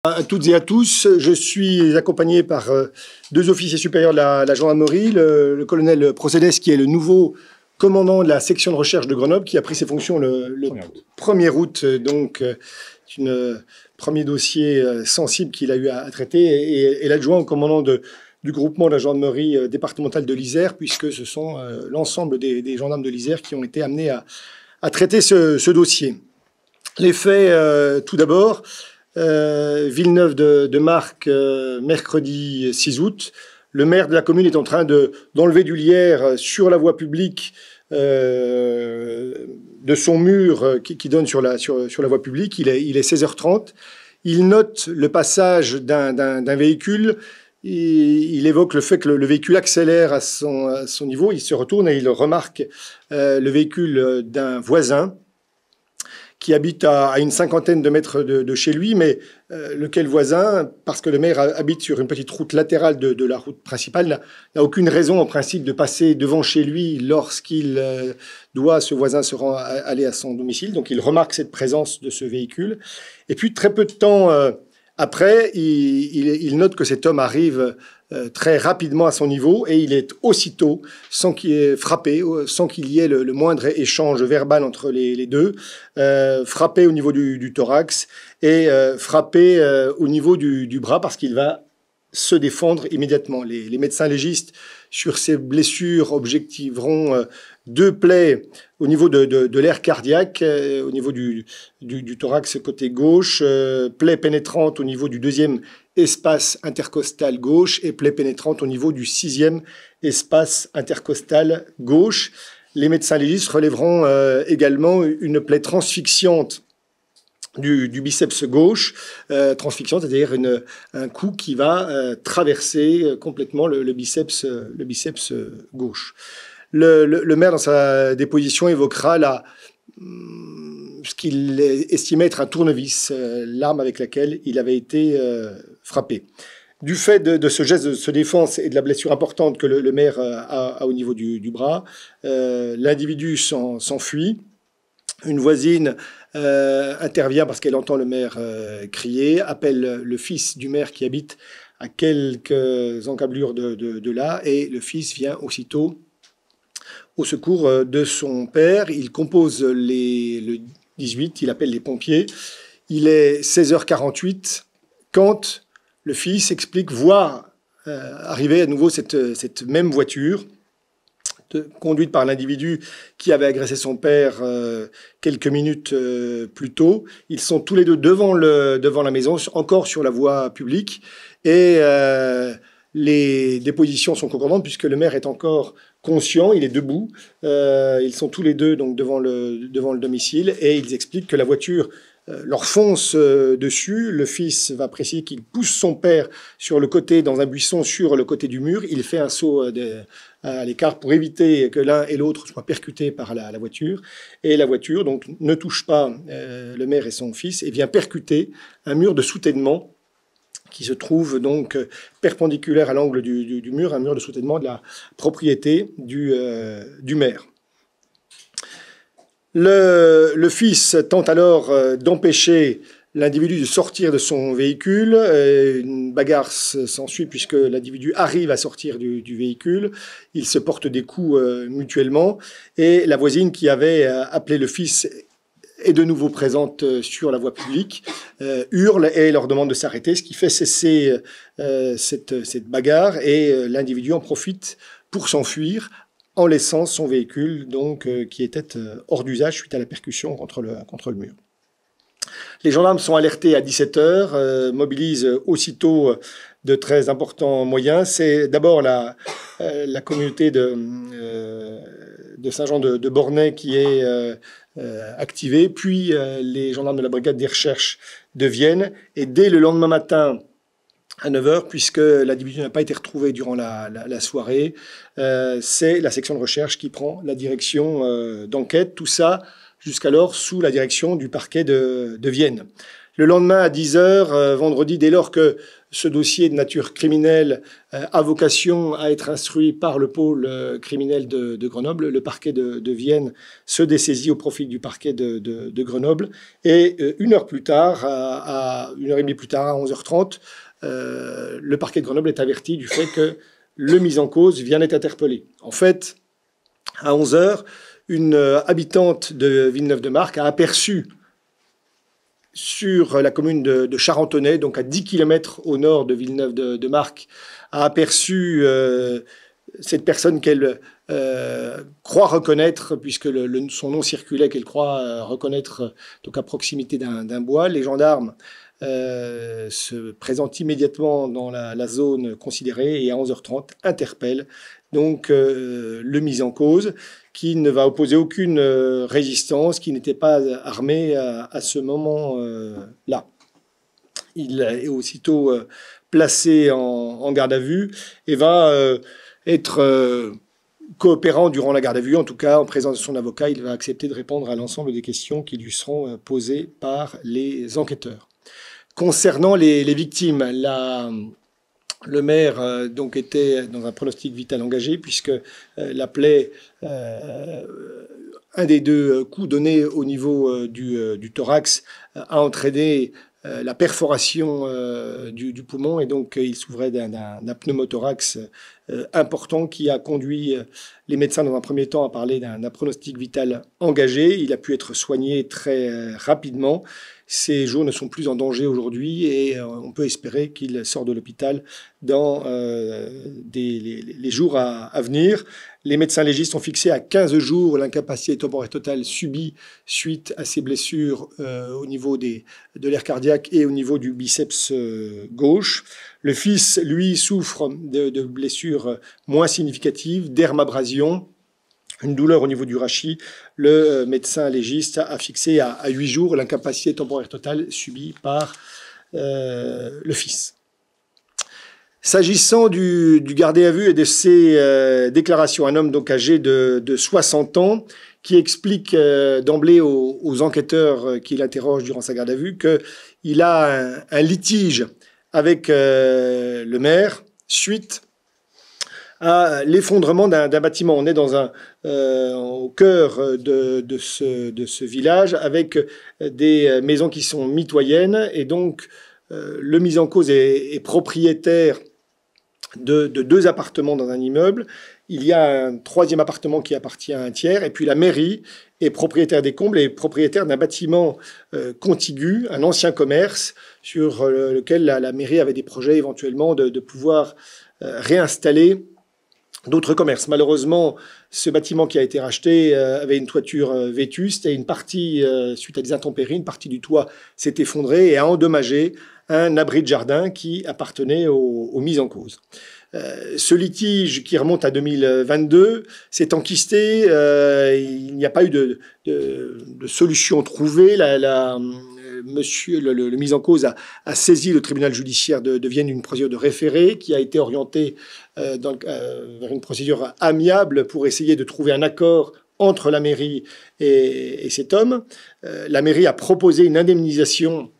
À toutes et à tous, je suis accompagné par deux officiers supérieurs de la gendarmerie, le colonel Procédès, qui est le nouveau commandant de la section de recherche de Grenoble, qui a pris ses fonctions le 1er août, donc un premier dossier sensible qu'il a eu à traiter, et l'adjoint au commandant du groupement de la gendarmerie départementale de l'Isère, puisque ce sont l'ensemble des gendarmes de l'Isère qui ont été amenés à traiter ce dossier. Les faits, tout d'abord. Villeneuve de Marcq, mercredi 6 août. Le maire de la commune est en train d'enlever du lierre sur la voie publique de son mur qui donne sur la voie publique. Il est 16h30. Il note le passage d'un véhicule. Il évoque le fait que le véhicule accélère à son niveau. Il se retourne et il remarque le véhicule d'un voisin qui habite à une cinquantaine de mètres de chez lui, mais lequel voisin, parce que le maire habite sur une petite route latérale de la route principale, n'a aucune raison en principe de passer devant chez lui lorsqu'il doit, ce voisin, aller à son domicile. Donc il remarque cette présence de ce véhicule. Et puis très peu de temps après, il note que cet homme arrive très rapidement à son niveau et il est aussitôt, sans qu'il ait frappé, sans qu'il y ait le moindre échange verbal entre les deux, frappé au niveau du thorax et frappé au niveau du bras parce qu'il va se défendre immédiatement. Les médecins légistes sur ces blessures objectiveront deux plaies au niveau de l'air cardiaque, au niveau du thorax côté gauche, plaie pénétrante au niveau du deuxième espace intercostal gauche et plaie pénétrante au niveau du 6e espace intercostal gauche. Les médecins légistes relèveront également une plaie transfixiante du biceps gauche, transfixiante, c'est-à-dire un coup qui va traverser complètement le biceps gauche. Le maire, dans sa déposition, évoquera ce qu'il estimait être un tournevis, l'arme avec laquelle il avait été frappé. Du fait de ce geste de défense et de la blessure importante que le maire a au niveau du bras, l'individu s'enfuit. Une voisine intervient parce qu'elle entend le maire crier, appelle le fils du maire qui habite à quelques encablures de là, et le fils vient aussitôt au secours de son père. Il compose le 18, il appelle les pompiers. Il est 16h48 quand le fils explique voir arriver à nouveau cette même voiture conduite par l'individu qui avait agressé son père quelques minutes plus tôt. Ils sont tous les deux devant la maison, encore sur la voie publique, et les dépositions sont concordantes puisque le maire est encore conscient, il est debout. Ils sont tous les deux donc devant le domicile et ils expliquent que la voiture leur fonce dessus. Le fils va préciser qu'il pousse son père sur le côté, dans un buisson sur le côté du mur. Il fait un saut à l'écart pour éviter que l'un et l'autre soient percutés par la voiture. Et la voiture donc ne touche pas le maire et son fils et vient percuter un mur de soutènement qui se trouve donc perpendiculaire à l'angle du mur, un mur de soutènement de la propriété du maire. Le fils tente alors d'empêcher l'individu de sortir de son véhicule. Une bagarre s'ensuit puisque l'individu arrive à sortir du véhicule. Ils se portent des coups mutuellement. Et la voisine qui avait appelé le fils est de nouveau présente sur la voie publique, hurle et leur demande de s'arrêter, ce qui fait cesser cette bagarre. Et l'individu en profite pour s'enfuir en laissant son véhicule donc, qui était hors d'usage suite à la percussion contre le mur. Les gendarmes sont alertés à 17h, mobilisent aussitôt de très importants moyens. C'est d'abord la communauté de Saint-Jean de Bornay qui est activée, puis les gendarmes de la brigade des recherches de Vienne. Et dès le lendemain matin, à 9h, puisque l'individu n'a pas été retrouvé durant la soirée, c'est la section de recherche qui prend la direction d'enquête. Tout ça jusqu'alors sous la direction du parquet de Vienne. Le lendemain, à 10 h, vendredi, dès lors que ce dossier de nature criminelle a vocation à être instruit par le pôle criminel de Grenoble, le parquet de Vienne se dessaisit au profit du parquet de Grenoble. Et 1 heure plus tard, à 1 h 30 plus tard, à 11 h 30, le parquet de Grenoble est averti du fait que le mis en cause vient d'être interpellé. En fait, à 11 h, une habitante de Villeneuve-de-Marcq a aperçu sur la commune de Charentonnet, donc à 10 km au nord de Villeneuve-de-Marcq, a aperçu cette personne qu'elle croit reconnaître, puisque son nom circulait, qu'elle croit reconnaître donc à proximité d'un bois. Les gendarmes se présentent immédiatement dans la zone considérée et à 11 h 30 interpellent donc le mis en cause, qui ne va opposer aucune résistance, qui n'était pas armé à ce moment-là. Il est aussitôt placé en garde à vue et va être coopérant durant la garde à vue. En tout cas, en présence de son avocat, il va accepter de répondre à l'ensemble des questions qui lui seront posées par les enquêteurs. Concernant les victimes, le maire donc était dans un pronostic vital engagé, puisque la plaie, un des 2 coups donnés au niveau du thorax a entraîné la perforation du poumon, et donc il souffrait d'un pneumothorax important qui a conduit les médecins dans un premier temps à parler d'un pronostic vital engagé. Il a pu être soigné très rapidement. Ses jours ne sont plus en danger aujourd'hui et on peut espérer qu'il sort de l'hôpital dans les jours à venir. Les médecins légistes ont fixé à 15 jours l'incapacité temporaire totale subie suite à ces blessures au niveau de l'air cardiaque et au niveau du biceps gauche. Le fils, lui, souffre de blessures moins significatives, dermabrasion, une douleur au niveau du rachis. Le médecin légiste a fixé à 8 jours l'incapacité temporaire totale subie par le fils. S'agissant du gardé à vue et de ses déclarations, un homme donc âgé de 60 ans qui explique d'emblée aux enquêteurs qui l'interrogent durant sa garde à vue qu'il a un litige avec le maire suite à l'effondrement d'un bâtiment. On est au cœur de ce village avec des maisons qui sont mitoyennes, et donc le mis en cause est propriétaire de 2 appartements dans un immeuble. Il y a un 3e appartement qui appartient à un tiers, et puis la mairie est propriétaire des combles et propriétaire d'un bâtiment contigu, un ancien commerce, sur lequel la mairie avait des projets éventuellement de pouvoir réinstaller d'autres commerces. Malheureusement, ce bâtiment qui a été racheté avait une toiture vétuste, et une partie, suite à des intempéries, une partie du toit s'est effondrée et a endommagé un abri de jardin qui appartenait aux mises en cause. Ce litige, qui remonte à 2022, s'est enquisté. Il n'y a pas eu de solution trouvée. Monsieur le mis en cause a saisi le tribunal judiciaire de Vienne d'une procédure de référé qui a été orientée vers une procédure amiable pour essayer de trouver un accord entre la mairie et cet homme. La mairie a proposé une indemnisation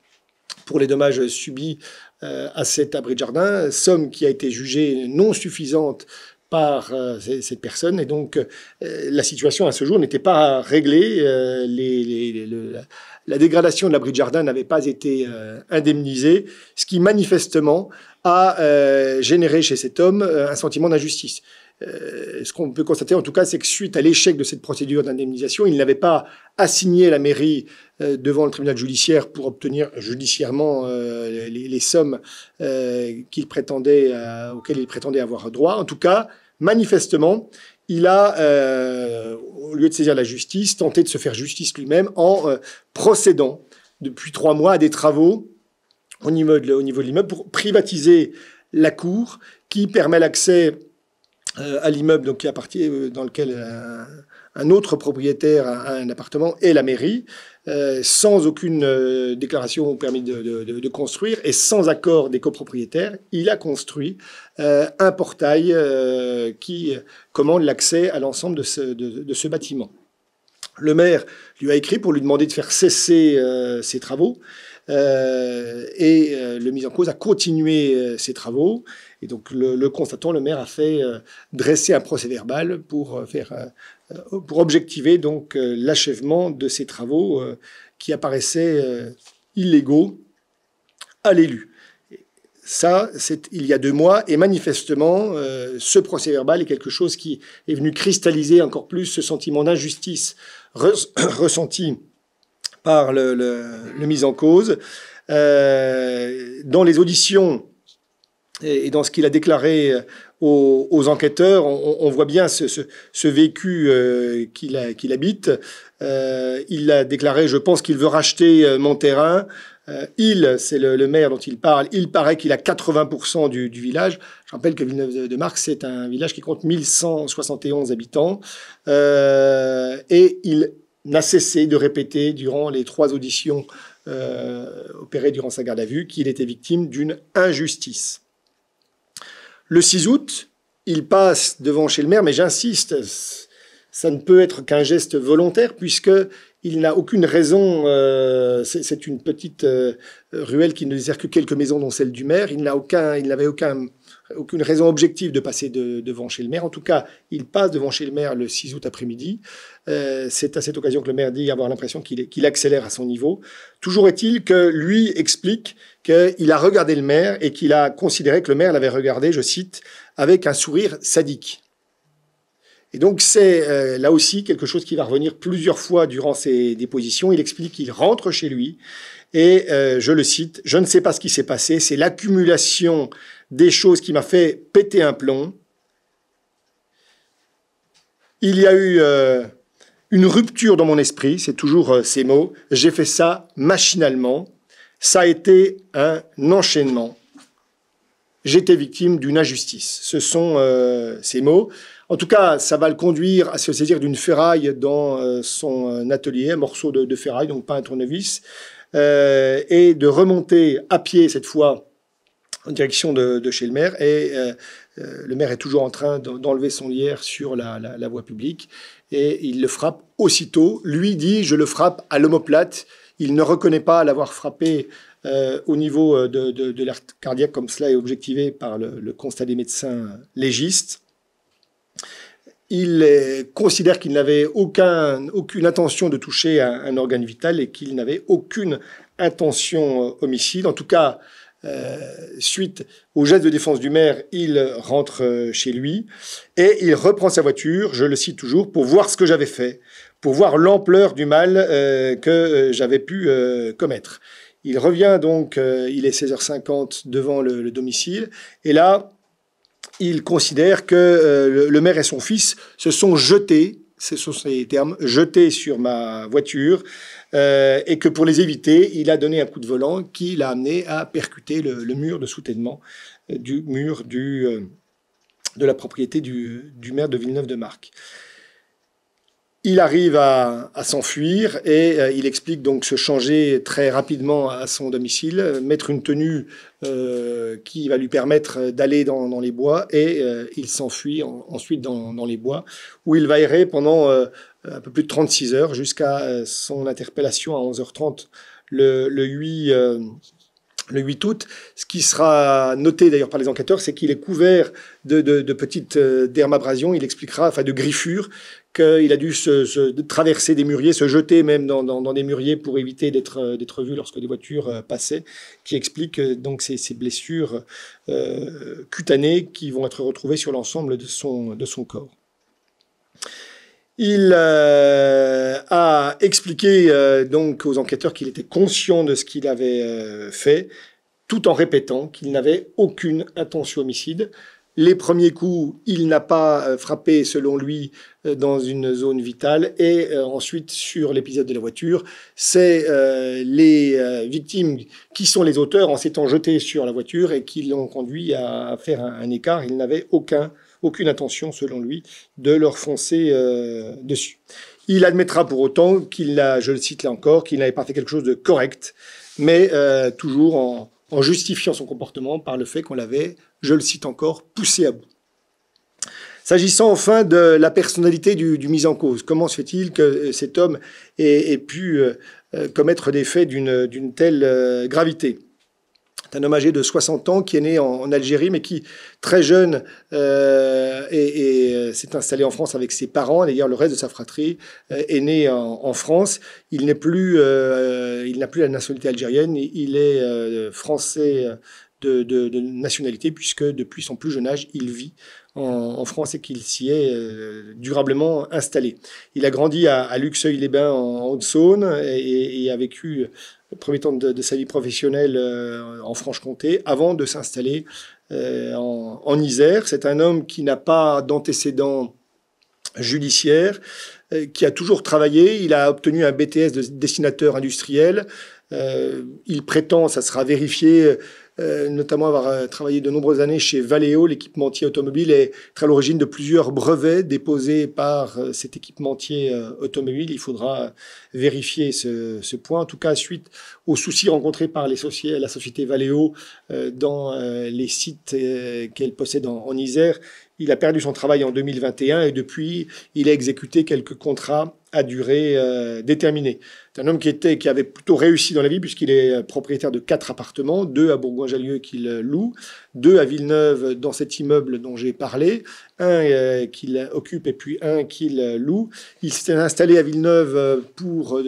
pour les dommages subis à cet abri de jardin, somme qui a été jugée non suffisante par cette personne, et donc la situation à ce jour n'était pas réglée. La dégradation de l'abri de jardin n'avait pas été indemnisée, ce qui manifestement a généré chez cet homme un sentiment d'injustice. Ce qu'on peut constater en tout cas, c'est que suite à l'échec de cette procédure d'indemnisation, il n'avait pas assigné la mairie devant le tribunal judiciaire pour obtenir judiciairement les sommes auxquelles il prétendait avoir droit. En tout cas, manifestement, il a, au lieu de saisir la justice, tenté de se faire justice lui-même en procédant depuis 3 mois à des travaux au niveau de l'immeuble pour privatiser la cour qui permet l'accès à l'immeuble donc, qui appartient, dans lequel un autre propriétaire a un appartement, et la mairie, sans aucune déclaration au permis de construire et sans accord des copropriétaires. Il a construit un portail qui commande l'accès à l'ensemble de ce bâtiment. Le maire lui a écrit pour lui demander de faire cesser ses travaux. le mis en cause a continué ses travaux. Et donc, le constatant, le maire a fait dresser un procès-verbal pour objectiver donc l'achèvement de ces travaux qui apparaissaient illégaux à l'élu. Ça, c'est il y a 2 mois, et manifestement, ce procès-verbal est quelque chose qui est venu cristalliser encore plus ce sentiment d'injustice ressenti par le mis en cause. Dans les auditions et dans ce qu'il a déclaré aux enquêteurs, on voit bien ce vécu qu'il habite. Il a déclaré « Je pense qu'il veut racheter mon terrain ». C'est le maire dont il parle. Il paraît qu'il a 80% du village. Je rappelle que Villeneuve-de-Marcq, c'est un village qui compte 1171 habitants. Et il n'a cessé de répéter durant les 3 auditions opérées durant sa garde à vue qu'il était victime d'une injustice. Le 6 août, il passe devant chez le maire, mais j'insiste, ça ne peut être qu'un geste volontaire puisque il n'a aucune raison, c'est une petite ruelle qui ne dessert que quelques maisons, dont celle du maire. Il n'avait aucune raison objective de passer devant chez le maire. En tout cas, il passe devant chez le maire le 6 août après-midi. C'est à cette occasion que le maire dit avoir l'impression qu'il accélère à son niveau. Toujours est-il que lui explique qu'il a regardé le maire et qu'il a considéré que le maire l'avait regardé, je cite, avec un sourire sadique. Et donc, c'est là aussi quelque chose qui va revenir plusieurs fois durant ses dépositions. Il explique qu'il rentre chez lui et, je le cite, « Je ne sais pas ce qui s'est passé, c'est l'accumulation des choses qui m'a fait péter un plomb. Il y a eu une rupture dans mon esprit, c'est toujours ces mots. J'ai fait ça machinalement. Ça a été un enchaînement. J'étais victime d'une injustice. » Ce sont ces mots. En tout cas, ça va le conduire à se saisir d'une ferraille dans son atelier, un morceau de ferraille, donc pas un tournevis, et de remonter à pied cette fois en direction de chez le maire. Et le maire est toujours en train d'enlever son lierre sur la voie publique et il le frappe aussitôt. Lui dit « Je le frappe à l'omoplate ». Il ne reconnaît pas l'avoir frappé au niveau de l'air cardiaque, comme cela est objectivé par le constat des médecins légistes. Il considère qu'il n'avait aucune intention de toucher un organe vital et qu'il n'avait aucune intention homicide. En tout cas, suite au geste de défense du maire, il rentre chez lui et il reprend sa voiture, je le cite toujours, pour voir ce que j'avais fait, pour voir l'ampleur du mal que j'avais pu commettre. Il revient donc, il est 16h50 devant le domicile, et là, il considère que le maire et son fils se sont jetés, ce sont ces termes, jetés sur ma voiture, et que pour les éviter, il a donné un coup de volant qui l'a amené à percuter le mur de soutènement du mur de la propriété du maire de Villeneuve-de-Marcq. Il arrive à s'enfuir et il explique donc se changer très rapidement à son domicile, mettre une tenue qui va lui permettre d'aller dans les bois et il s'enfuit ensuite dans les bois où il va errer pendant un peu plus de 36 heures jusqu'à son interpellation à 11h30 le 8 août. Ce qui sera noté d'ailleurs par les enquêteurs, c'est qu'il est couvert de petites dermabrasions, il expliquera, enfin de griffures, qu'il a dû traverser des mûriers, se jeter même dans des mûriers pour éviter d'être vu lorsque des voitures passaient, qui explique donc ces blessures cutanées qui vont être retrouvées sur l'ensemble de son corps. Il a expliqué donc aux enquêteurs qu'il était conscient de ce qu'il avait fait, tout en répétant qu'il n'avait aucune intention homicide. Les premiers coups, il n'a pas frappé, selon lui, dans une zone vitale. Et ensuite, sur l'épisode de la voiture, c'est les victimes qui sont les auteurs en s'étant jetés sur la voiture et qui l'ont conduit à faire un écart. Il n'avait aucune intention, selon lui, de leur foncer dessus. Il admettra pour autant qu'il a, je le cite là encore, qu'il n'avait pas fait quelque chose de correct, mais toujours en justifiant son comportement par le fait qu'on l'avait, je le cite encore, poussé à bout. S'agissant enfin de la personnalité du mis en cause, comment se fait-il que cet homme ait pu commettre des faits d'une telle gravité. C'est un homme âgé de 60 ans qui est né en Algérie, mais qui, très jeune, s'est installé en France avec ses parents. D'ailleurs, le reste de sa fratrie est né en France. Il n'a plus la nationalité algérienne. Il est français de nationalité, puisque depuis son plus jeune âge, il vit en France et qu'il s'y est durablement installé. Il a grandi à Luxeuil-les-Bains en Haute-Saône et a vécu le premier temps de sa vie professionnelle en Franche-Comté avant de s'installer en Isère. C'est un homme qui n'a pas d'antécédents judiciaires, qui a toujours travaillé. Il a obtenu un BTS de dessinateur industriel. Il prétend, ça sera vérifié, notamment avoir travaillé de nombreuses années chez Valeo, l'équipementier automobile, et être à l'origine de plusieurs brevets déposés par cet équipementier automobile. Il faudra vérifier ce point. En tout cas, suite aux soucis rencontrés par la société Valeo dans les sites qu'elle possède en Isère, il a perdu son travail en 2021 et depuis, il a exécuté quelques contrats à durée déterminée. C'est un homme qui avait plutôt réussi dans la vie puisqu'il est propriétaire de 4 appartements, 2 à Bourgoin-Jallieu qu'il loue, 2 à Villeneuve dans cet immeuble dont j'ai parlé, un qu'il occupe et puis un qu'il loue. Il s'est installé à Villeneuve pour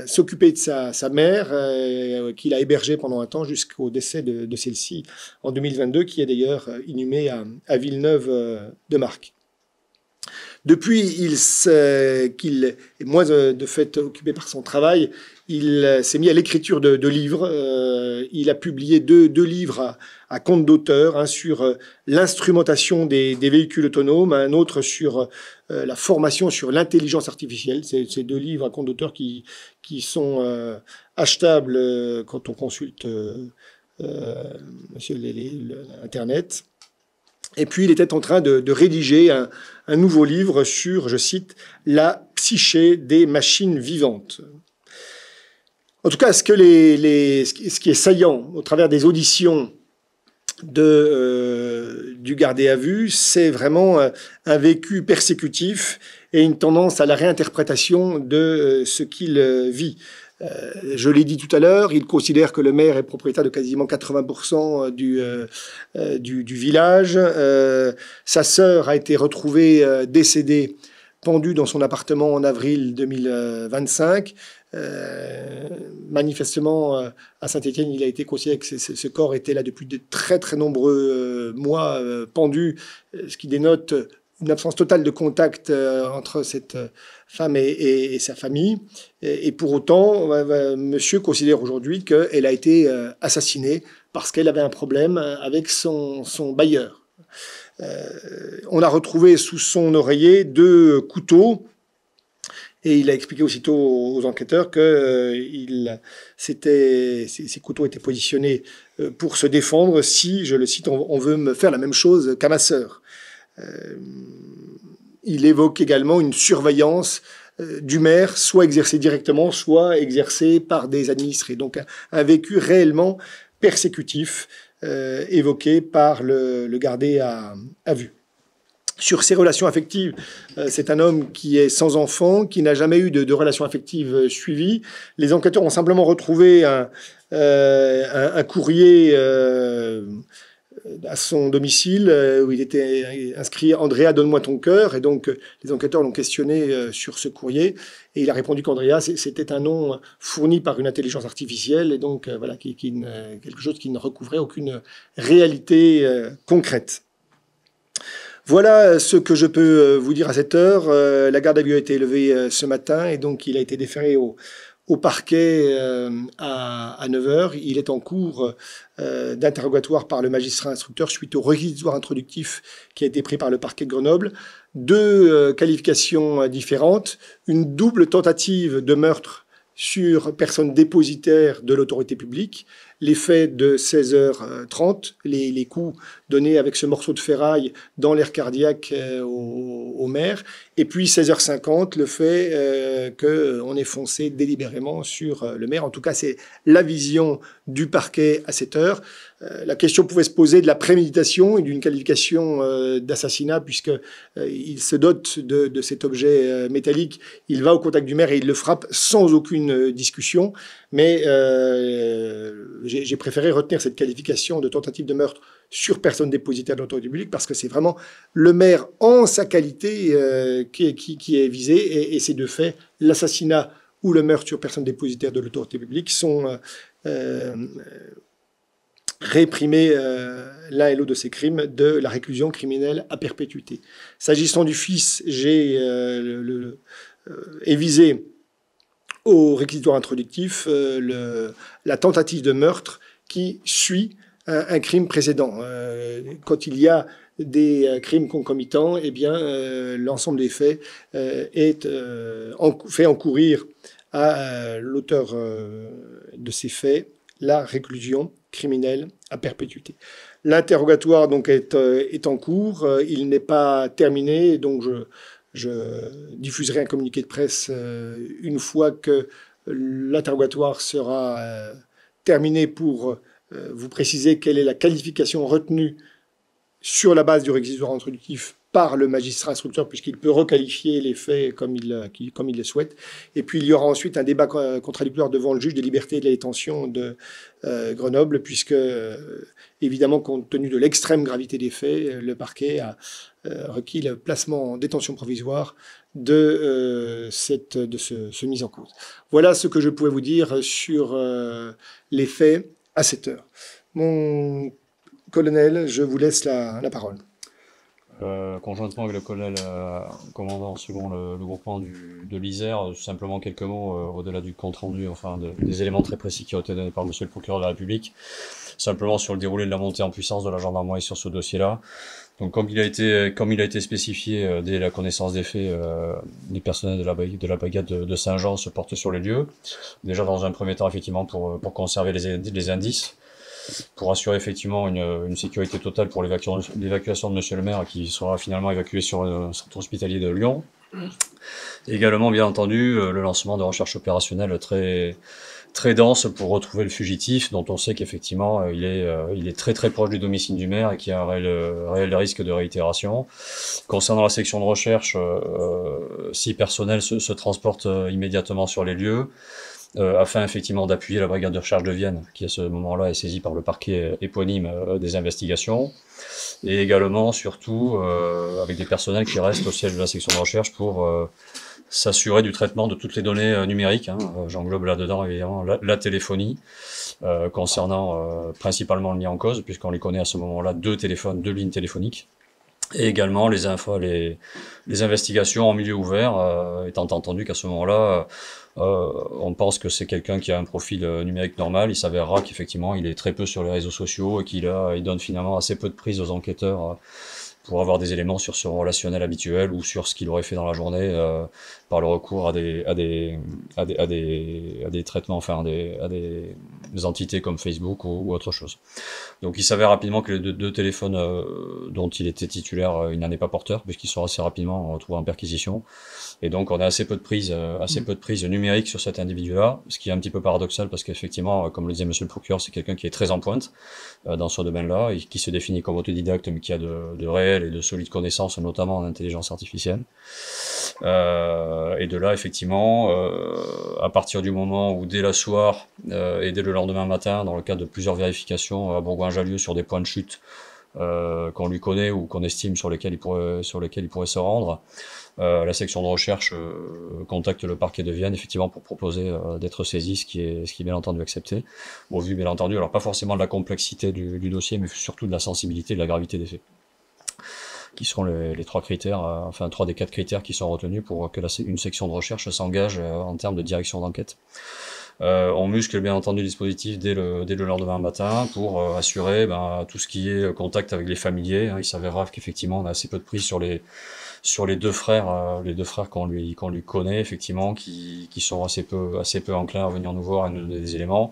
s'occuper de sa mère, qu'il a hébergée pendant un temps jusqu'au décès de celle-ci en 2022, qui est d'ailleurs inhumée à Villeneuve de Marque. Depuis qu'il est moins de fait occupé par son travail, il s'est mis à l'écriture de livres. Il a publié deux livres à compte d'auteur, un sur l'instrumentation des véhicules autonomes, un autre sur la formation sur l'intelligence artificielle. Ces 2 livres à compte d'auteur qui sont achetables quand on consulte Internet. Et puis, il était en train de rédiger un nouveau livre sur, je cite, « la psyché des machines vivantes ». En tout cas, ce qui est saillant au travers des auditions du gardé à vue, c'est vraiment un vécu persécutif et une tendance à la réinterprétation de ce qu'il vit. Je l'ai dit tout à l'heure, il considère que le maire est propriétaire de quasiment 80% du village. Sa sœur a été retrouvée décédée, pendue dans son appartement en avril 2025. Manifestement, à Saint-Étienne, il a été considéré que ce corps était là depuis de très très nombreux mois pendu, ce qui dénote une absence totale de contact entre cette femme et sa famille. Et pour autant, monsieur considère aujourd'hui qu'elle a été assassinée parce qu'elle avait un problème avec son bailleur. On a retrouvé sous son oreiller 2 couteaux. Et il a expliqué aussitôt aux enquêteurs que ces couteaux étaient positionnés pour se défendre si, je le cite, on veut me faire la même chose qu'à ma sœur. Il évoque également une surveillance du maire, soit exercée directement, soit exercée par des administrés. Donc un vécu réellement persécutif évoqué par le gardé à vue. Sur ses relations affectives, c'est un homme qui est sans enfant, qui n'a jamais eu de relations affectives suivies. Les enquêteurs ont simplement retrouvé un courrier à son domicile où il était inscrit « Andrea, donne-moi ton cœur ». Et donc, les enquêteurs l'ont questionné sur ce courrier. Et il a répondu qu'Andrea, c'était un nom fourni par une intelligence artificielle. Et donc, voilà, quelque chose qui ne recouvrait aucune réalité concrète. Voilà ce que je peux vous dire à cette heure. La garde à vue a été élevée ce matin et donc il a été déféré au parquet à 9h. Il est en cours d'interrogatoire par le magistrat instructeur suite au réquisitoire introductif qui a été pris par le parquet de Grenoble. 2 qualifications différentes, une double tentative de meurtre sur personne dépositaire de l'autorité publique, les faits de 16h30, les coups donnés avec ce morceau de ferraille dans l'air cardiaque au maire, Et puis 16h50, le fait qu'on ait foncé délibérément sur le maire. En tout cas, c'est la vision du parquet à cette heure. La question pouvait se poser de la préméditation et d'une qualification d'assassinat, puisque il se dote de cet objet métallique. Il va au contact du maire et il le frappe sans aucune discussion. Mais j'ai préféré retenir cette qualification de tentative de meurtre sur personne dépositaire de l'autorité publique, parce que c'est vraiment le maire en sa qualité qui est visé, et ces deux faits, l'assassinat ou le meurtre sur personne dépositaire de l'autorité publique, sont réprimés l'un et l'autre de ces crimes de la réclusion criminelle à perpétuité. S'agissant du fils, j'ai visé au réquisitoire introductif la tentative de meurtre qui suit un crime précédent. Quand il y a des crimes concomitants, eh bien, l'ensemble des faits est fait encourir à l'auteur de ces faits la réclusion criminelle à perpétuité. L'interrogatoire donc est en cours, il n'est pas terminé, donc je diffuserai un communiqué de presse une fois que l'interrogatoire sera terminé pour vous préciser quelle est la qualification retenue sur la base du réquisitoire introductif par le magistrat instructeur, puisqu'il peut requalifier les faits comme il le souhaite. Et puis il y aura ensuite un débat contradictoire devant le juge des libertés et de la détention de Grenoble, puisque, évidemment, compte tenu de l'extrême gravité des faits, le parquet a requis le placement en détention provisoire de ce mis en cause. Voilà ce que je pouvais vous dire sur les faits à cette heure. Mon colonel, je vous laisse la parole. Conjointement avec le colonel commandant second le groupement de l'Isère, simplement quelques mots au-delà du compte-rendu, enfin des éléments très précis qui ont été donnés par monsieur le procureur de la République, simplement sur le déroulé de la montée en puissance de la gendarmerie sur ce dossier-là. Donc comme il a été spécifié dès la connaissance des faits, les personnels de la brigade de Saint-Jean se portent sur les lieux, déjà dans un premier temps effectivement pour conserver les indices, pour assurer effectivement une sécurité totale pour l'évacuation de monsieur le maire, qui sera finalement évacué sur le centre hospitalier de Lyon. Et également, bien entendu, le lancement de recherches opérationnelles très dense pour retrouver le fugitif, dont on sait qu'effectivement il est très très proche du domicile du maire et qu'il y a un réel risque de réitération. Concernant la section de recherche, 6 personnels se transportent immédiatement sur les lieux, afin effectivement d'appuyer la brigade de recherche de Vienne, qui à ce moment-là est saisie par le parquet éponyme des investigations, et également, surtout, avec des personnels qui restent au siège de la section de recherche pour s'assurer du traitement de toutes les données numériques. J'englobe là-dedans évidemment la téléphonie, concernant principalement le mis en cause, puisqu'on les connaît à ce moment-là 2 lignes téléphoniques. Et également les investigations en milieu ouvert, étant entendu qu'à ce moment-là, on pense que c'est quelqu'un qui a un profil numérique normal. Il s'avérera qu'effectivement il est très peu sur les réseaux sociaux et qu'il donne finalement assez peu de prise aux enquêteurs pour avoir des éléments sur son relationnel habituel ou sur ce qu'il aurait fait dans la journée par le recours à des traitements, enfin à des entités comme Facebook ou autre chose. Donc il s'avère rapidement que les deux téléphones dont il était titulaire, il n'en est pas porteur, puisqu'ils sont assez rapidement retrouvés en perquisition. Et donc on a assez peu de prise numérique sur cet individu-là, ce qui est un petit peu paradoxal parce qu'effectivement, comme le disait monsieur le procureur, c'est quelqu'un qui est très en pointe dans ce domaine-là et qui se définit comme autodidacte, mais qui a de réelles et de solides connaissances, notamment en intelligence artificielle. Et de là, effectivement, à partir du moment où dès le soir et dès le lendemain matin, dans le cadre de plusieurs vérifications à Bourgoin-Jallieu sur des points de chute qu'on lui connaît ou qu'on estime sur lesquels il pourrait se rendre, la section de recherche contacte le parquet de Vienne effectivement pour proposer d'être saisi, ce qui est bien entendu accepté, au vu bien entendu, alors pas forcément de la complexité du dossier, mais surtout de la sensibilité et de la gravité des faits, qui seront les 3 critères, enfin 3 des 4 critères qui sont retenus pour que une section de recherche s'engage en termes de direction d'enquête. On muscle bien entendu le dispositif dès le lendemain matin pour assurer tout ce qui est contact avec les familiers. Il s'avérera qu'effectivement on a assez peu de prise sur les deux frères qu'on lui connaît effectivement, qui sont assez peu enclins à venir nous voir et nous donner des éléments.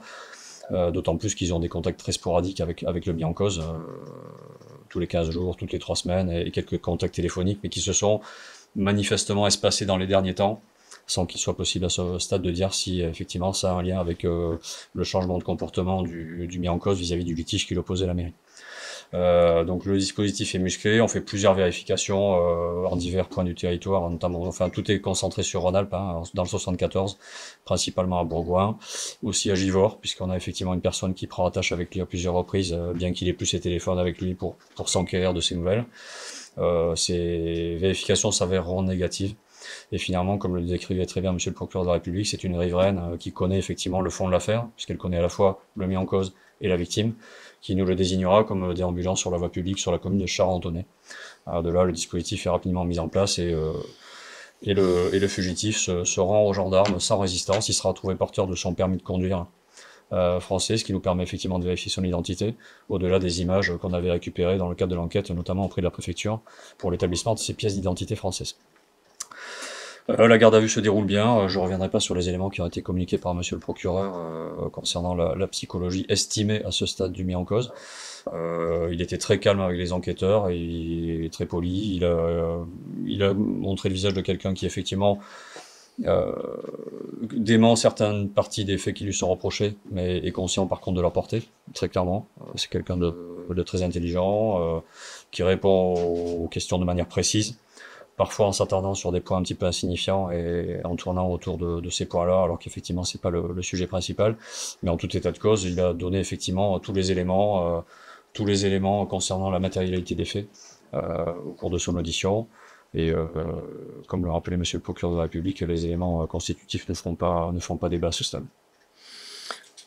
D'autant plus qu'ils ont des contacts très sporadiques avec le mis en cause, tous les 15 jours, toutes les 3 semaines, et quelques contacts téléphoniques, mais qui se sont manifestement espacé dans les derniers temps, sans qu'il soit possible à ce stade de dire si effectivement ça a un lien avec le changement de comportement du mis en cause vis-à-vis du litige qui l'opposait à la mairie. Donc le dispositif est musclé, on fait plusieurs vérifications en divers points du territoire, notamment, enfin tout est concentré sur Rhône-Alpes, hein, dans le 74, principalement à Bourgoin, aussi à Givors, puisqu'on a effectivement une personne qui prend attache avec lui à plusieurs reprises, bien qu'il ait plus ses téléphones avec lui pour s'enquérir de ses nouvelles. Ces vérifications s'avèreront négatives. Et finalement, comme le décrivait très bien Monsieur le procureur de la République, c'est une riveraine qui connaît effectivement le fond de l'affaire, puisqu'elle connaît à la fois le mis en cause et la victime, qui nous le désignera comme déambulant sur la voie publique sur la commune de Charentonnet. De là, le dispositif est rapidement mis en place et le fugitif se rend aux gendarmes sans résistance. Il sera retrouvé porteur de son permis de conduire français, ce qui nous permet effectivement de vérifier son identité, au-delà des images qu'on avait récupérées dans le cadre de l'enquête, notamment auprès de la préfecture, pour l'établissement de ces pièces d'identité françaises. La garde à vue se déroule bien, je ne reviendrai pas sur les éléments qui ont été communiqués par monsieur le procureur concernant la psychologie estimée à ce stade du mis en cause. Il était très calme avec les enquêteurs, et il est très poli, il a montré le visage de quelqu'un qui effectivement dément certaines parties des faits qui lui sont reprochés, mais est conscient par contre de leur portée, très clairement. C'est quelqu'un de très intelligent, qui répond aux questions de manière précise, parfois en s'attardant sur des points un petit peu insignifiants et en tournant autour de ces points-là, alors qu'effectivement c'est pas le sujet principal. Mais en tout état de cause, il a donné effectivement tous les éléments concernant la matérialité des faits au cours de son audition. Et comme le rappelait Monsieur le procureur de la République, les éléments constitutifs ne font pas débat à ce stade.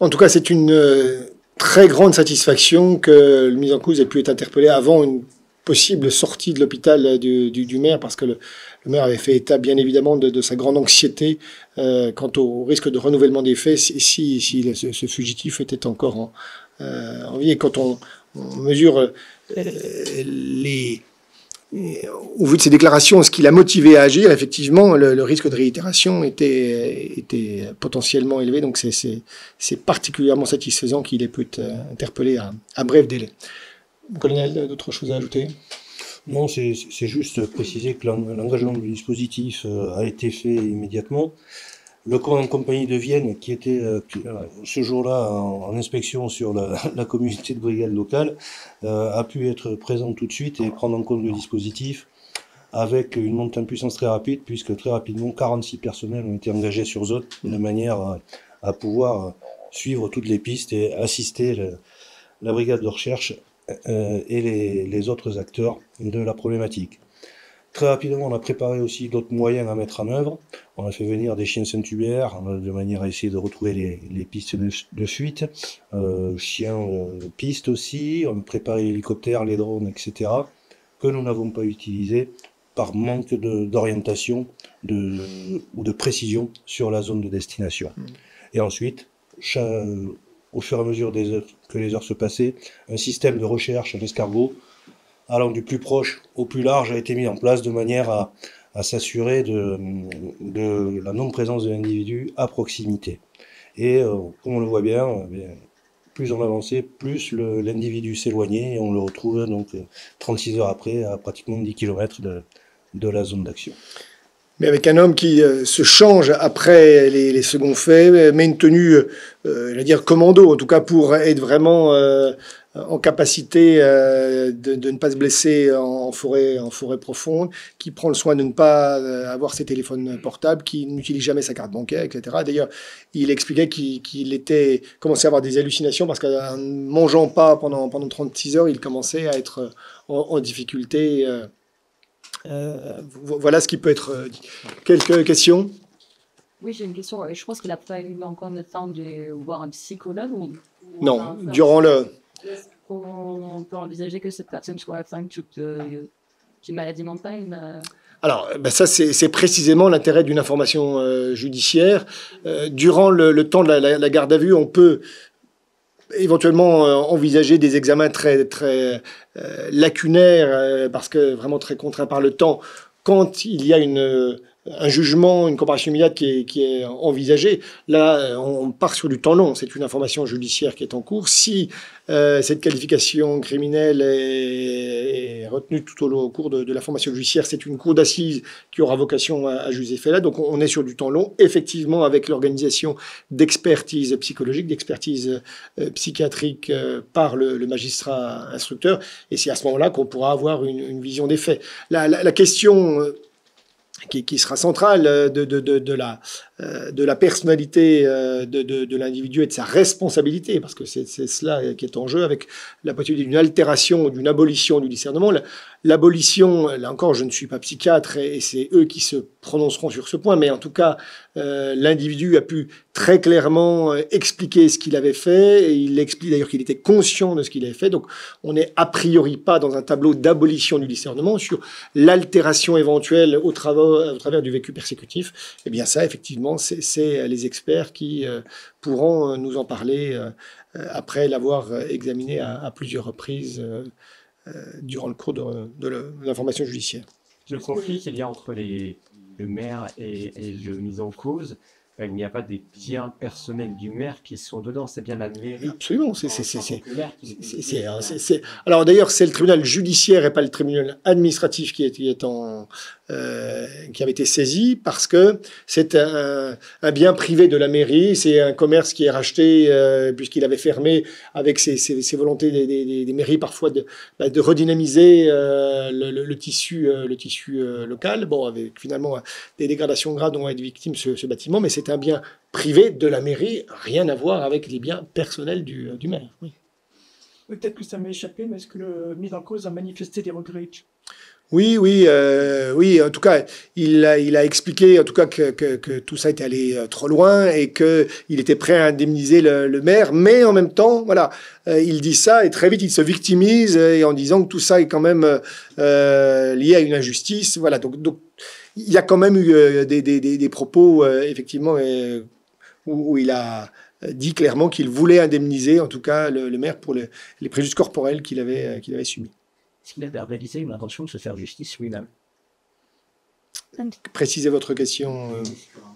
En tout cas, c'est une très grande satisfaction que le mis en cause ait pu être interpellé avant une possible sortie de l'hôpital du maire, parce que le maire avait fait état, bien évidemment, de sa grande anxiété quant au risque de renouvellement des faits si ce fugitif était encore en vie. Et quand on mesure au vu de ses déclarations, ce qui l'a motivé à agir, effectivement, le risque de réitération était potentiellement élevé. Donc c'est particulièrement satisfaisant qu'il ait pu être interpellé à bref délai. Colonel, d'autres choses à ajouter? Non, c'est juste préciser que l'engagement du dispositif a été fait immédiatement. Le commandant de compagnie de Vienne, qui était ce jour-là en inspection sur la communauté de brigade locale, a pu être présent tout de suite et prendre en compte le dispositif avec une montée en puissance très rapide, puisque très rapidement 46 personnels ont été engagés sur zone de manière à pouvoir suivre toutes les pistes et assister la brigade de recherche et les autres acteurs de la problématique. Très rapidement, on a préparé aussi d'autres moyens à mettre en œuvre. On a fait venir des chiens Saint-Hubert de manière à essayer de retrouver les pistes de fuite, chiens de piste aussi. On a préparé l'hélicoptère, les drones, etc. que nous n'avons pas utilisés par manque d'orientation ou de précision sur la zone de destination. Et ensuite, au fur et à mesure que les heures se passaient, un système de recherche, un escargot, allant du plus proche au plus large, a été mis en place de manière à s'assurer de la non-présence de l'individu à proximité. Et comme on le voit bien, plus on avançait, plus l'individu s'éloignait, et on le retrouve donc 36 heures après à pratiquement 10 km de la zone d'action. Mais avec un homme qui se change après les seconds faits, met une tenue, je vais dire commando, en tout cas pour être vraiment en capacité de ne pas se blesser en forêt profonde, qui prend le soin de ne pas avoir ses téléphones portables, qui n'utilise jamais sa carte bancaire, etc. D'ailleurs, il expliquait qu'il commençait à avoir des hallucinations parce qu'en ne mangeant pas pendant 36 heures, il commençait à être en difficulté. Voilà ce qui peut être dit. Quelques questions? Oui, j'ai une question. Je pense qu'il n'a pas eu encore le temps de voir un psychologue. Non, durant le... Est-ce qu'on peut envisager que cette personne soit atteinte d'une maladie mentale? Alors, ça, c'est précisément l'intérêt d'une information judiciaire. Durant le temps de la garde à vue, on peut éventuellement envisager des examens très, très lacunaires, parce que vraiment très contraints par le temps, quand il y a un jugement, une comparution immédiate qui est envisagée. Là, on part sur du temps long. C'est une information judiciaire qui est en cours. Si cette qualification criminelle est retenue tout au cours de la formation judiciaire, c'est une cour d'assises qui aura vocation à juger ces faits-là. Donc, on est sur du temps long, effectivement, avec l'organisation d'expertise psychologique, d'expertise psychiatrique par le magistrat instructeur. Et c'est à ce moment-là qu'on pourra avoir une vision des faits. La question qui sera centrale de la personnalité de l'individu et de sa responsabilité, parce que c'est cela qui est en jeu, avec la possibilité d'une altération ou d'une abolition du discernement. L'abolition, là encore, je ne suis pas psychiatre et c'est eux qui se prononceront sur ce point, mais en tout cas, l'individu a pu très clairement expliquer ce qu'il avait fait, et il explique d'ailleurs qu'il était conscient de ce qu'il avait fait, donc on n'est a priori pas dans un tableau d'abolition du discernement sur l'altération éventuelle au travers du vécu persécutif. Eh bien ça, effectivement, c'est les experts qui pourront nous en parler après l'avoir examiné à plusieurs reprises durant le cours de l'information judiciaire. Le conflit qu'il y a entre le maire et le mis en cause, il n'y a pas des biens personnels du maire qui sont dedans, c'est bien la mairie. Absolument, alors d'ailleurs, c'est le tribunal judiciaire et pas le tribunal administratif qui avait été saisi, parce que c'est un bien privé de la mairie, c'est un commerce qui est racheté puisqu'il avait fermé, avec ses volontés des mairies parfois de redynamiser le tissu local. Bon, avec finalement des dégradations graves dont va être victime ce bâtiment, mais c'est un bien privé de la mairie, rien à voir avec les biens personnels du maire. Oui. Peut-être que ça m'est échappé, mais est-ce que le mis en cause a manifesté des regrets? Oui. En tout cas, il a expliqué, en tout cas, que tout ça était allé trop loin et qu'il était prêt à indemniser le maire, mais en même temps, voilà, il dit ça et très vite il se victimise en disant que tout ça est quand même lié à une injustice. Voilà, donc il y a quand même eu des propos effectivement où il a dit clairement qu'il voulait indemniser, en tout cas, le maire pour les préjudices corporels qu'il avait subis. Est-ce qu'il avait réalisé une intention de se faire justice lui-même? Précisez votre question.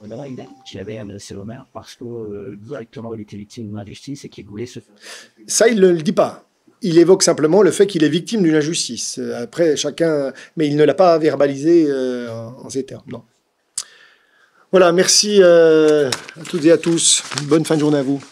Il avait menacé le maire parce que directement il était victime d'une injustice et qu'il voulait se faire. Ça, il ne le dit pas. Il évoque simplement le fait qu'il est victime d'une injustice. Après, chacun... Mais il ne l'a pas verbalisé en ces termes, non. Voilà, merci à toutes et à tous. Bonne fin de journée à vous.